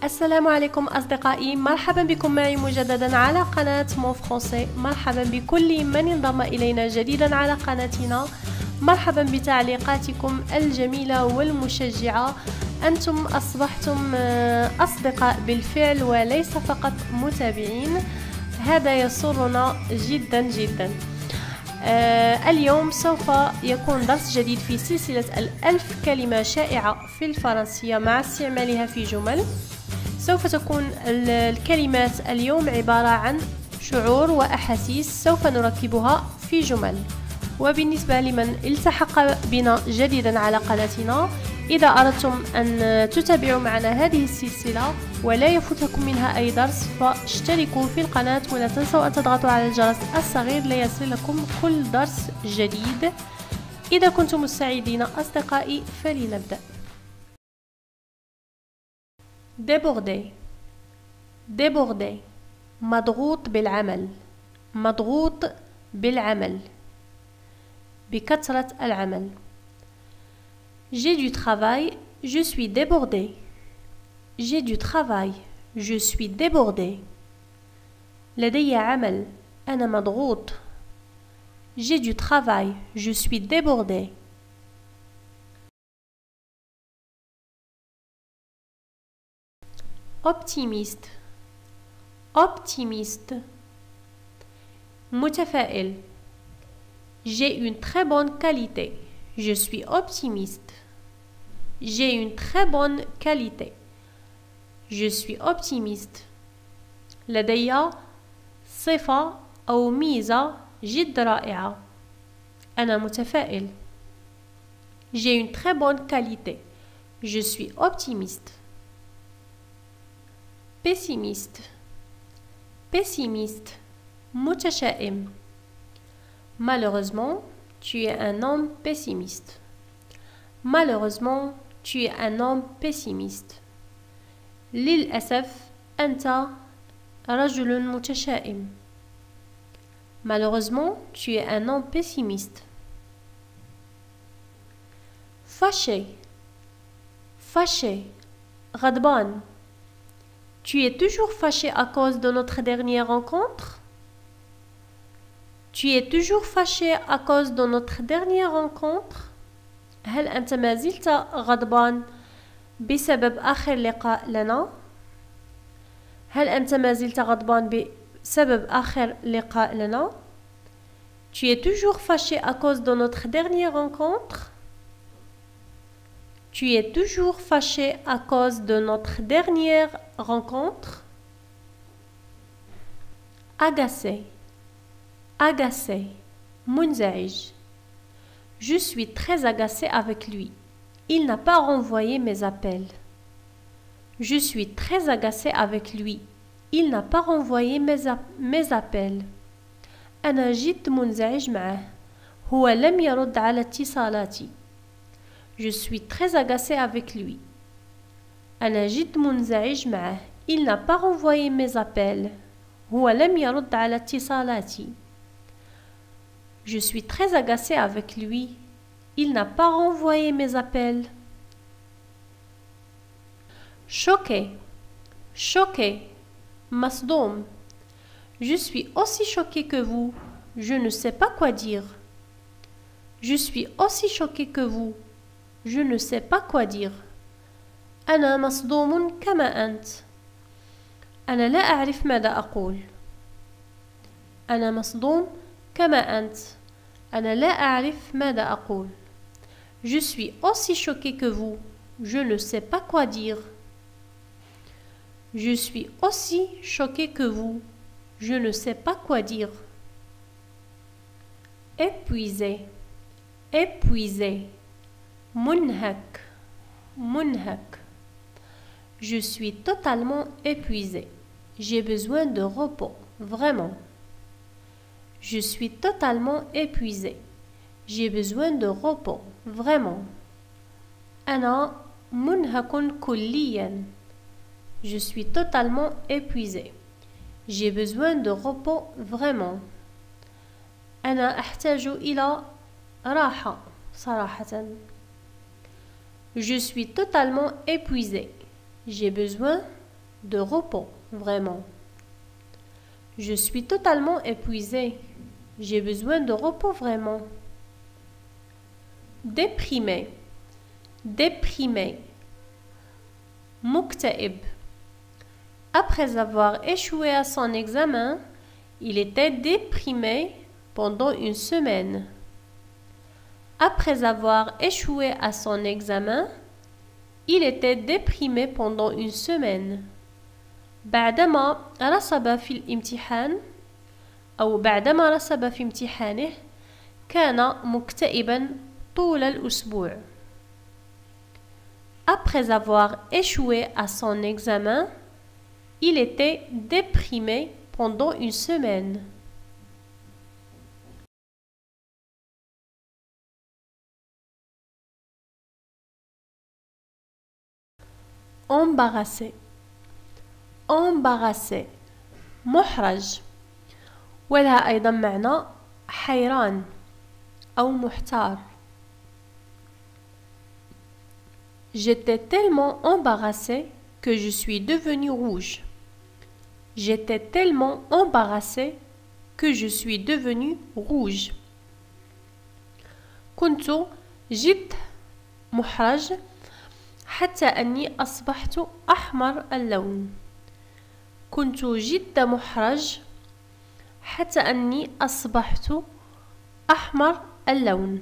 السلام عليكم أصدقائي، مرحبا بكم معي مجددا على قناة مون فرونسي. مرحبا بكل من انضم إلينا جديدا على قناتنا. مرحبا بتعليقاتكم الجميلة والمشجعة. أنتم أصبحتم أصدقاء بالفعل وليس فقط متابعين، هذا يسرنا جدا جدا. اليوم سوف يكون درس جديد في سلسلة ال1000 كلمة شائعة في الفرنسية مع استعمالها في جمل. سوف تكون الكلمات اليوم عبارة عن شعور وأحاسيس سوف نركبها في جمل. وبالنسبة لمن التحق بنا جديدا على قناتنا، إذا أردتم أن تتابعوا معنا هذه السلسلة ولا يفوتكم منها أي درس، فاشتركوا في القناة ولا تنسوا أن تضغطوا على الجرس الصغير ليصل لكم كل درس جديد. إذا كنتم مستعدين أصدقائي فلنبدأ. débordé débordé مضغوط بالعمل، مضغوط بالعمل، بكثرة العمل. J'ai du travail, je suis débordé. J'ai du travail, je suis débordé. لدي عمل، أنا مضغوط. J'ai du travail, je suis débordé. Optimiste optimiste متفائل. J'ai une très bonne qualité. Je suis optimiste. J'ai une très bonne qualité. Je suis optimiste. لدي صفة أو ميزة جد رائعة. أنا متفائل. J'ai une très bonne qualité. Je suis optimiste. pessimiste pessimiste متشائم. Malheureusement, tu es un homme pessimiste. Malheureusement, tu es un homme pessimiste. للأسف أنت رجل متشائم. Malheureusement, tu es un homme pessimiste. Fâché fâché غضبان. Tu es toujours fâché à cause de notre dernière rencontre? Tu es toujours fâché à cause de notre dernière rencontre? هل أنت ما زلت غضبان بسبب آخر لقاء لنا؟ هل أنت ما زلت غضبان بسبب آخر لقاء لنا؟ Tu es toujours fâché à cause de notre dernière rencontre? Tu es toujours fâché à cause de notre dernière rencontre? Agacé agacé منزعج. Je suis très agacé avec lui. Il n'a pas renvoyé mes appels. Je suis très agacé avec lui. Il n'a pas renvoyé mes appels. أنا جد منزعج معه. هو لم يرد على اتصالاتي. Je suis très agacé avec lui. أنا جد منزعج معه. Il n'a pas renvoyé mes appels. هو لم يرد على اتصالاتي. Je suis très agacé avec lui. Il n'a pas renvoyé mes appels. Choqué choqué مصدوم. Je suis aussi choqué que vous. Je ne sais pas quoi dire. Je suis aussi choqué que vous. Je ne sais pas quoi dire. أنا مصدوم كما أنت. أنا لا أعرف ماذا أقول. أنا مصدوم كما أنت. أنا لا أعرف ماذا أقول. Je suis aussi choqué que vous. Je ne sais pas quoi dire. Je suis aussi choqué que vous. Je ne sais pas quoi dire. Épuisé épuisé منهك منهك. Je suis totalement épuisé. J'ai besoin de repos, vraiment. Je suis totalement épuisé. J'ai besoin de repos, vraiment. أنا منهك كليا. Je suis totalement épuisé. J'ai besoin de repos, vraiment. أنا أحتاج إلى راحة صراحة. Je suis totalement épuisé. J'ai besoin de repos, vraiment. Je suis totalement épuisé. J'ai besoin de repos, vraiment. Déprimé, déprimé. مكتئب. Après avoir échoué à son examen, il était déprimé pendant une semaine. Après avoir échoué à son examen, il était déprimé pendant une semaine. بعدما رسب في الامتحان أو بعدما رسب في امتحانه كان مكتئبا طول الأسبوع. Après avoir échoué à son examen, il était déprimé pendant une semaine. Embarrassé, embarrassé. محرج. ولها أيضا معنى حيران أو محتار. J'étais tellement embarrassé que je suis devenu rouge. J'étais tellement embarrassé que je suis devenu rouge. كنت جد محرج حتى أني أصبحت أحمر اللون. كنت جد محرج حتى أني أصبحت أحمر اللون.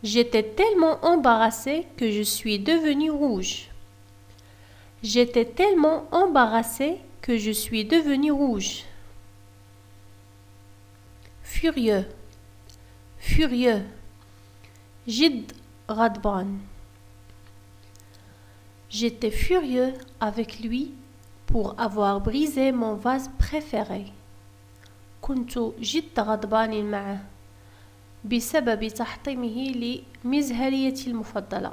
J'étais tellement embarrassé que je suis devenu rouge. J'étais tellement embarrassé que je suis devenu rouge. Furieux, furieux. جد غضبان. J'étais furieux avec lui pour avoir brisé mon vase préféré. كنت جد غضبان معه بسبب تحطيمه لمزهريتي المفضلة.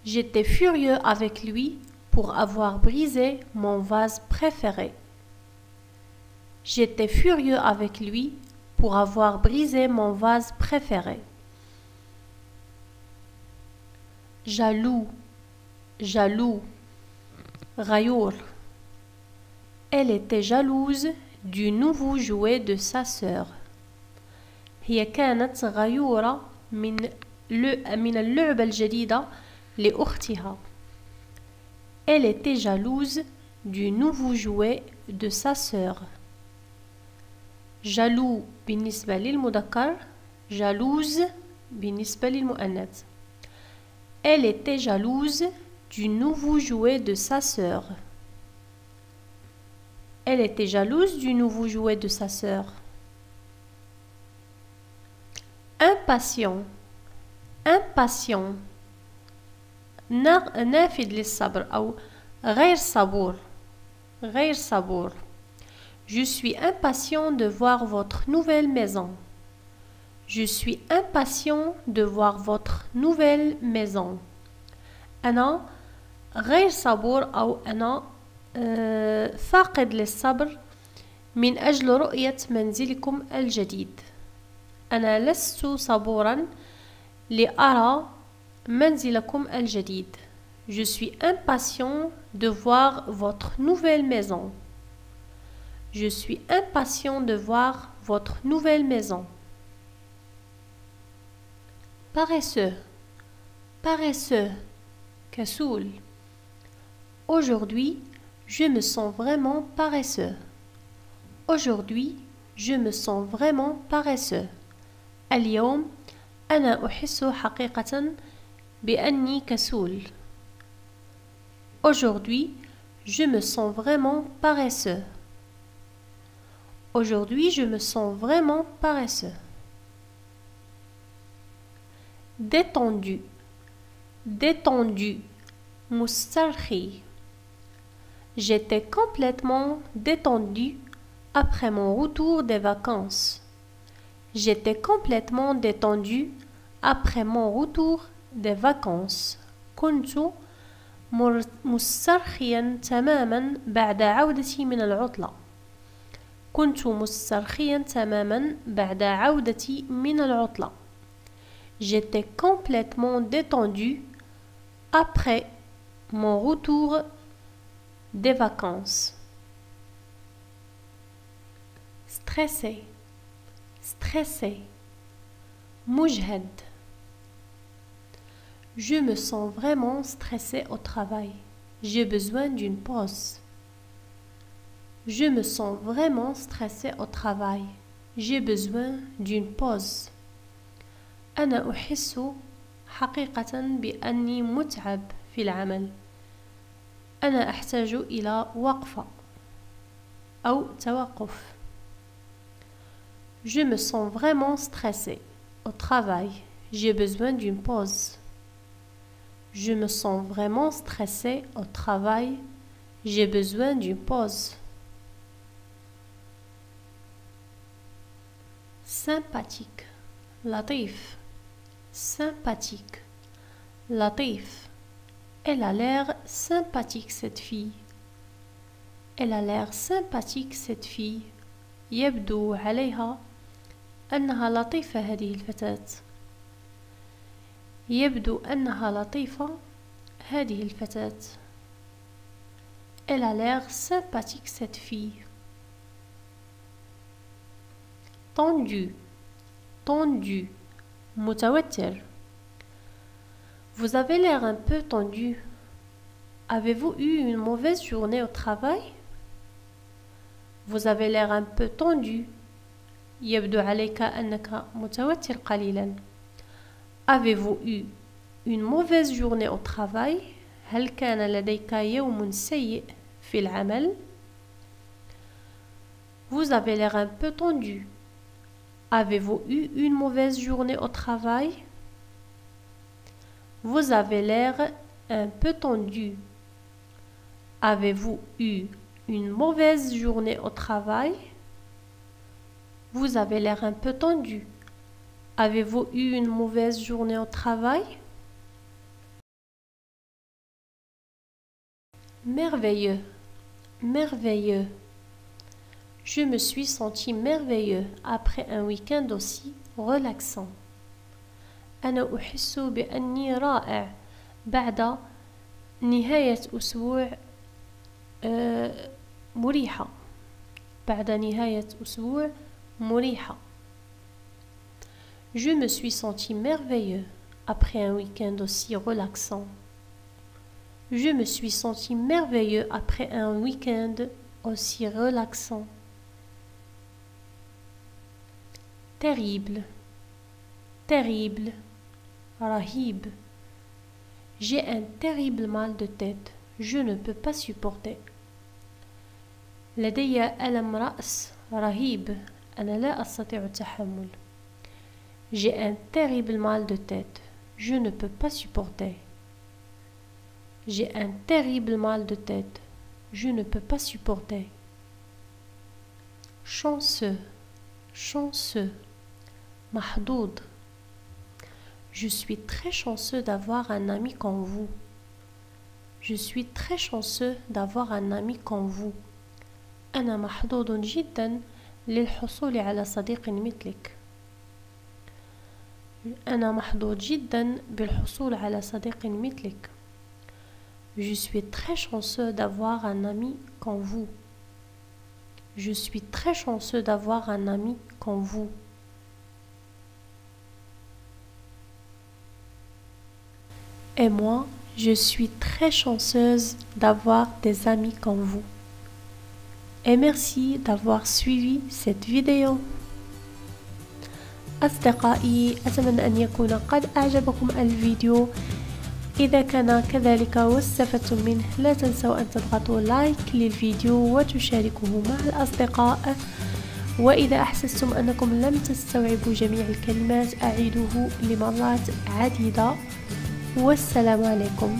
J'étais furieux avec lui pour avoir brisé mon vase préféré. J'étais furieux avec lui pour avoir brisé mon vase préféré. Jaloux, jaloux. غيور. Elle était jalouse du nouveau jouet de sa sœur. هي كانت غيورة من اللعبة الجديدة لأختها. Elle était jalouse du nouveau jouet de sa sœur. jaloux بالنسبة للمذكر، jalouse بالنسبة للمؤنث. Elle était jalouse du nouveau jouet de sa sœur. Elle était jalouse du nouveau jouet de sa sœur. Impatient, impatient. نافذ للصبر أو غير صبور، غير صبور. Je suis impatient de voir votre nouvelle maison. Je suis impatient de voir votre nouvelle maison. أنا غير صبور أو أنا فاقد للصبر من أجل رؤية منزلكم الجديد. أنا لست صبورا لأرى منزلكم الجديد. Je suis impatient de voir votre nouvelle maison. Je suis impatient de voir votre nouvelle maison. Paresseux, paresseux, كسول. Aujourd'hui, je me sens vraiment paresseux. Aujourd'hui, je me sens vraiment paresseux. اليوم أنا أحس حقيقة بأني كسول. Aujourd'hui, je me sens vraiment paresseux. Aujourd'hui, je me sens vraiment paresseux. Détendu, détendu, مسترخي. J'étais complètement détendu après mon retour des vacances. J'étais complètement détendu après mon retour des vacances. كنت مسترخيا تماما بعد عودتي من العطلة. كنت مسترخيا تماما بعد عودتي من العطلة. J'étais complètement détendu après mon retour des vacances. Stressé, stressé. مجهد. Je me sens vraiment stressé au travail. J'ai besoin d'une pause. Je me sens vraiment stressé au travail. J'ai besoin d'une pause. أنا أحس حقيقة بأني متعب في العمل. أنا أحتاج إلى وقفة أو توقف. Je me sens vraiment stressé au travail. J'ai besoin d'une pause. Je me sens vraiment stressé au travail. J'ai besoin d'une pause. Sympathique. لطيف. Sympathique. لطيف. Elle a l'air sympathique cette fille. Elle a l'air sympathique cette fille. يبدو عليها أنها لطيفة هذه الفتاة. يبدو أنها لطيفة هذه الفتاة. Elle a l'air sympathique cette fille. Tendu. Tendu. متوتر. Vous avez l'air un peu tendu. Avez-vous eu une mauvaise journée au travail? Vous avez l'air un peu tendu. يبدو عليك أنك متوتر قليلا. Avez-vous eu une mauvaise journée au travail? هل كان لديك يوم سيء في العمل؟ Vous avez l'air un peu tendu. Avez-vous eu une mauvaise journée au travail? Vous avez l'air un peu tendu. Avez-vous eu une mauvaise journée au travail? Vous avez l'air un peu tendu. Avez-vous eu une mauvaise journée au travail? Merveilleux. Merveilleux. Je me suis senti merveilleux après un week-end aussi relaxant. أنا أحس بأني رائع بعد نهاية أسبوع مريحة. بعد نهاية أسبوع مريحة. Je me suis senti merveilleux après un week-end aussi relaxant. Je me suis senti merveilleux après un week-end aussi relaxant. Terrible. Terrible. رهيب. J'ai un terrible mal de tête. Je ne peux pas supporter. لدي ألم رأس رهيب. أنا لا أستطيع التحمل. J'ai un terrible mal de tête. Je ne peux pas supporter. J'ai un terrible mal de tête. Je ne peux pas supporter. Chanceux. Chanceux. محظوظ. Je suis très chanceux d'avoir un ami comme vous. Je suis très chanceux d'avoir un ami comme vous. أنا محظوظ جدا للحصول على صديق مثلك. أنا محظوظ جدا بالحصول على صديق مثلك. Je suis très chanceux d'avoir un ami comme vous. Je suis très chanceux d'avoir un ami comme vous. Et moi, je suis très chanceuse d'avoir des amis comme vous. Et merci d'avoir suivi cette vidéo. أصدقائي، أتمنى أن يكون قد أعجبكم الفيديو. إذا كان كذلك واستفدتم منه لا تنسوا أن تضغطوا لايك للفيديو وتشاركوه مع الأصدقاء. وإذا أحسستم أنكم لم تستوعبوا جميع الكلمات أعيدوه لمرات عديدة. والسلام عليكم.